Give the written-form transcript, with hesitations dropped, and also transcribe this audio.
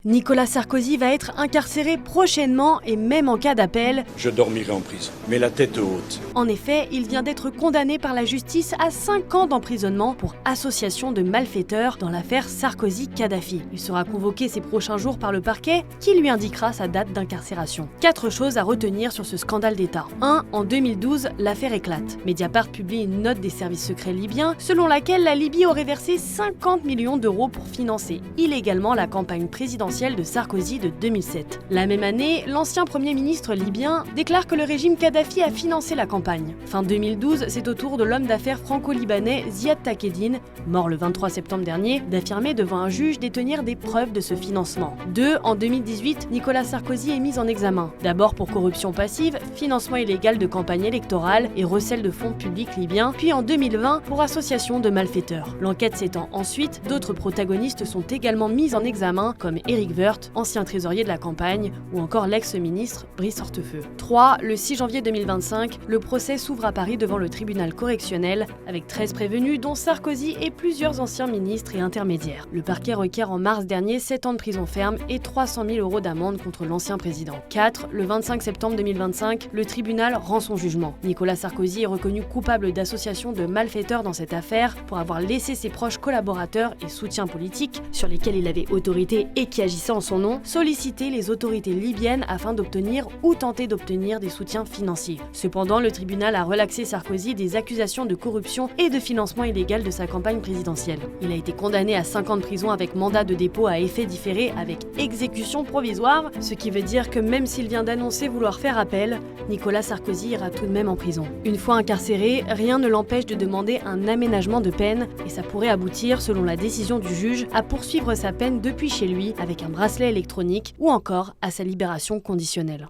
Nicolas Sarkozy va être incarcéré prochainement et même en cas d'appel. Je dormirai en prison, mais la tête haute. En effet, il vient d'être condamné par la justice à 5 ans d'emprisonnement pour association de malfaiteurs dans l'affaire Sarkozy-Kadhafi. Il sera convoqué ces prochains jours par le parquet qui lui indiquera sa date d'incarcération. 4 choses à retenir sur ce scandale d'État. 1. En 2012, l'affaire éclate. Mediapart publie une note des services secrets libyens selon laquelle la Libye aurait versé 50 millions d'euros pour financer illégalement la campagne présidentielle de Sarkozy de 2007. La même année, l'ancien premier ministre libyen déclare que le régime Kadhafi a financé la campagne. Fin 2012, c'est au tour de l'homme d'affaires franco-libanais Ziad Takieddine, mort le 23 septembre dernier, d'affirmer devant un juge détenir des preuves de ce financement. 2. En 2018, Nicolas Sarkozy est mis en examen. D'abord pour corruption passive, financement illégal de campagne électorale et recel de fonds publics libyens, puis en 2020 pour association de malfaiteurs. L'enquête s'étend ensuite, d'autres protagonistes sont également mis en examen, comme Éric Woerth, ancien trésorier de la campagne, ou encore l'ex-ministre Brice Hortefeux. 3. Le 6 janvier 2025, le procès s'ouvre à Paris devant le tribunal correctionnel, avec 13 prévenus, dont Sarkozy et plusieurs anciens ministres et intermédiaires. Le parquet requiert en mars dernier 7 ans de prison ferme et 300 000 € d'amende contre l'ancien président. 4. Le 25 septembre 2025, le tribunal rend son jugement. Nicolas Sarkozy est reconnu coupable d'association de malfaiteurs dans cette affaire pour avoir laissé ses proches collaborateurs et soutiens politiques, sur lesquels il avait autorité et qui agissaient en son nom, solliciter les autorités libyennes afin d'obtenir ou tenter d'obtenir des soutiens financiers. Cependant, le tribunal a relaxé Sarkozy des accusations de corruption et de financement illégal de sa campagne présidentielle. Il a été condamné à 5 ans de prison avec mandat de dépôt à effet différé avec exécution provisoire, ce qui veut dire que même s'il vient d'annoncer vouloir faire appel, Nicolas Sarkozy ira tout de même en prison. Une fois incarcéré, rien ne l'empêche de demander un aménagement de peine et ça pourrait aboutir, selon la décision du juge, à poursuivre sa peine depuis chez lui avec un bracelet électronique ou encore à sa libération conditionnelle.